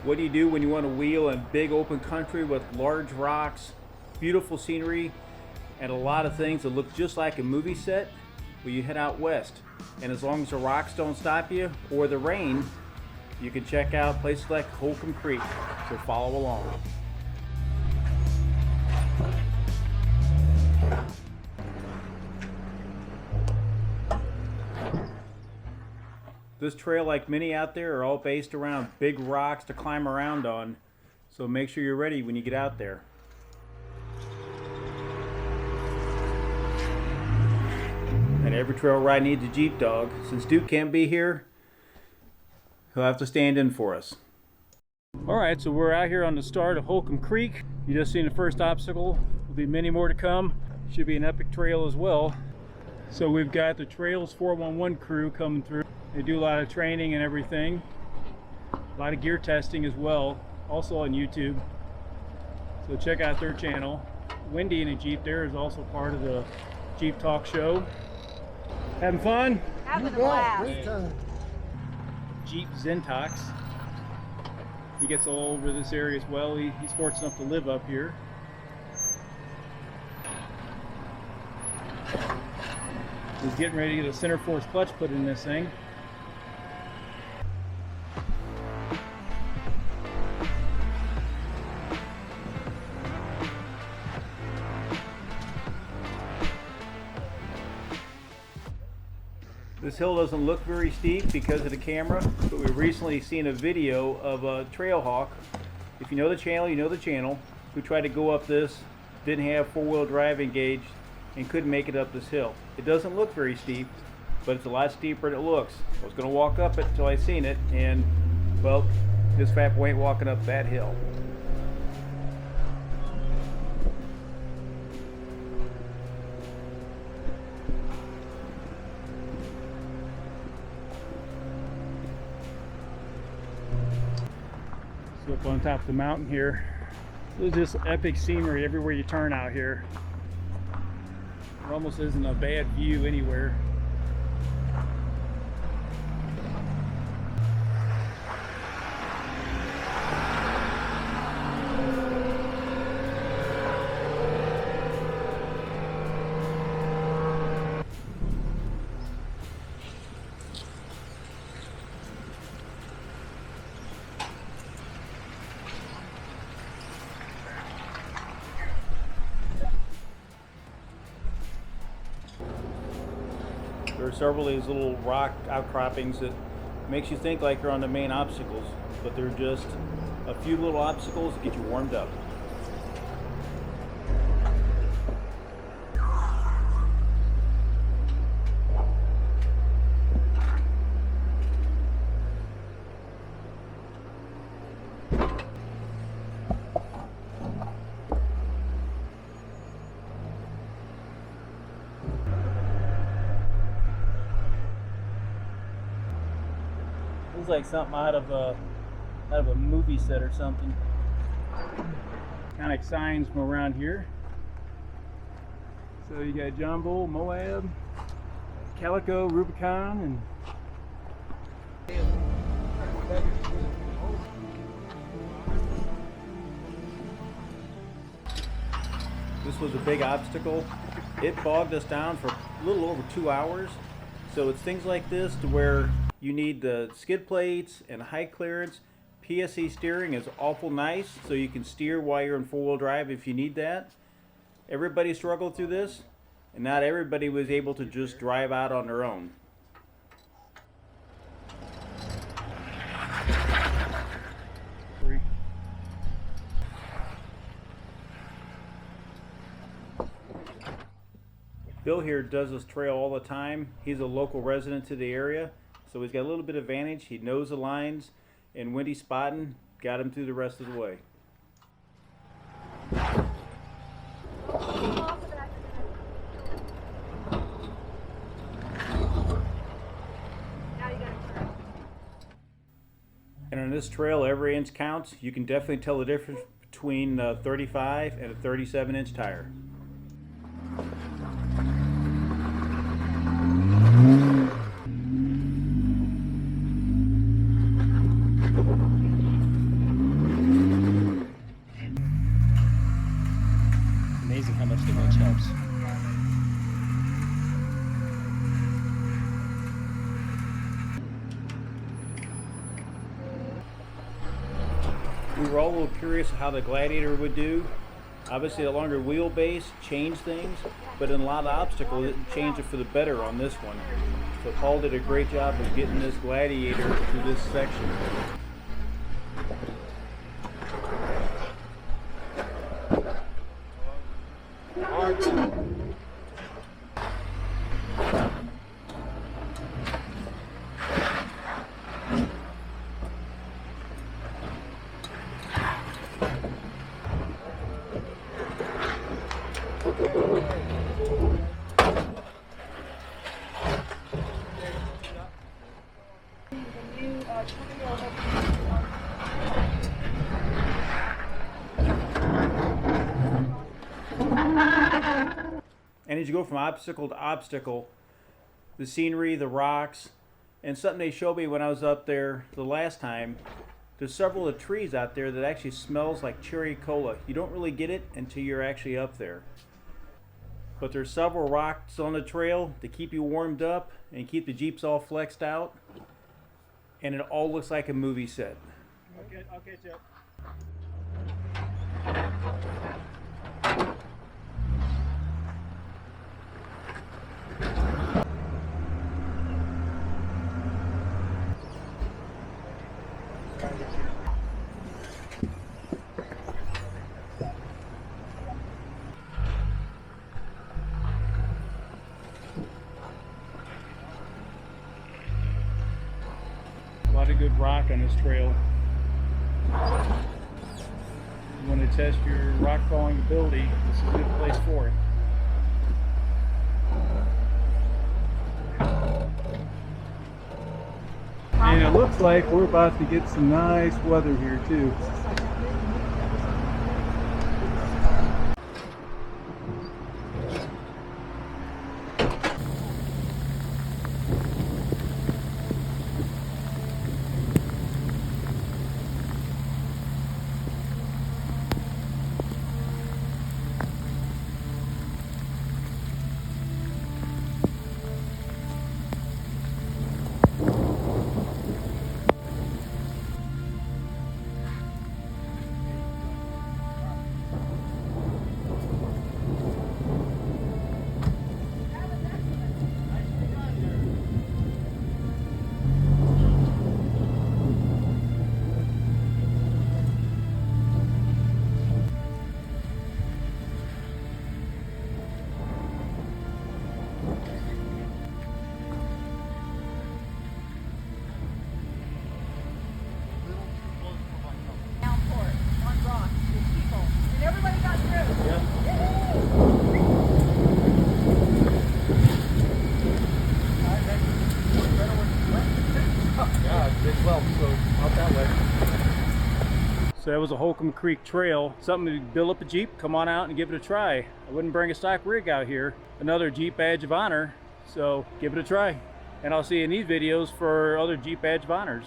What do you do when you want to wheel in big open country with large rocks, beautiful scenery, and a lot of things that look just like a movie set? Well, you head out west, and as long as the rocks don't stop you or the rain, you can check out places like Holcomb Creek. So follow along. This trail, like many out there, are all based around big rocks to climb around on, so make sure you're ready when you get out there. And every trail ride needs a Jeep dog. Since Duke can't be here, he'll have to stand in for us. Alright, so we're out here on the start of Holcomb Creek. You just seen the first obstacle. There'll be many more to come. Should be an epic trail as well. So we've got the Trails 411 crew coming through. They do a lot of training and everything. A lot of gear testing as well, also on YouTube. So check out their channel. Wendy in a Jeep there is also part of the Jeep Talk show. Having fun? Having a blast. Jeep Zentox. He gets all over this area as well. He's fortunate enough to live up here. He's getting ready to get a center force clutch put in this thing. This hill doesn't look very steep because of the camera, but we've recently seen a video of a Trailhawk. If you know the channel, you know the channel, who tried to go up this, didn't have four-wheel drive engaged, and couldn't make it up this hill. It doesn't look very steep, but it's a lot steeper than it looks. I was going to walk up it until I seen it, and, well, this fat boy ain't walking up that hill. So up on top of the mountain here, there's just epic scenery everywhere you turn out here. There almost isn't a bad view anywhere. There are several of these little rock outcroppings that makes you think like you're on the main obstacles, but they're just a few little obstacles to get you warmed up. It's like something out of a movie set or something. Kind of signs from around here. So you got John Bull, Moab, Calico, Rubicon, and this was a big obstacle. It bogged us down for a little over 2 hours. So it's things like this to where you need the skid plates and high clearance. PSC steering is awful nice, so you can steer while you're in four-wheel drive if you need that. Everybody struggled through this, and not everybody was able to just drive out on their own. Bill here does this trail all the time. He's a local resident to the area, so he's got a little bit of advantage. He knows the lines, and Wendy spotting got him through the rest of the way. And on this trail, every inch counts. You can definitely tell the difference between a 35 and a 37-inch tire. we were all a little curious how the Gladiator would do. Obviously, a longer wheelbase changed things, but in a lot of obstacles, it changed it for the better on this one. So Paul did a great job of getting this Gladiator to this section. And as you go from obstacle to obstacle, the scenery, the rocks, and something they showed me when I was up there the last time, there's several of the trees out there that actually smells like cherry cola. You don't really get it until you're actually up there. But there's several rocks on the trail to keep you warmed up and keep the Jeeps all flexed out. And it all looks like a movie set. Okay, I'll catch up. A lot of good rock on this trail. You want to test your rock falling ability, this is a good place for it. And it looks like we're about to get some nice weather here too. So that was a Holcomb Creek trail, something to build up a Jeep, come on out and give it a try. I wouldn't bring a stock rig out here. Another Jeep badge of honor, so give it a try. And I'll see you in these videos for other Jeep badge of honors.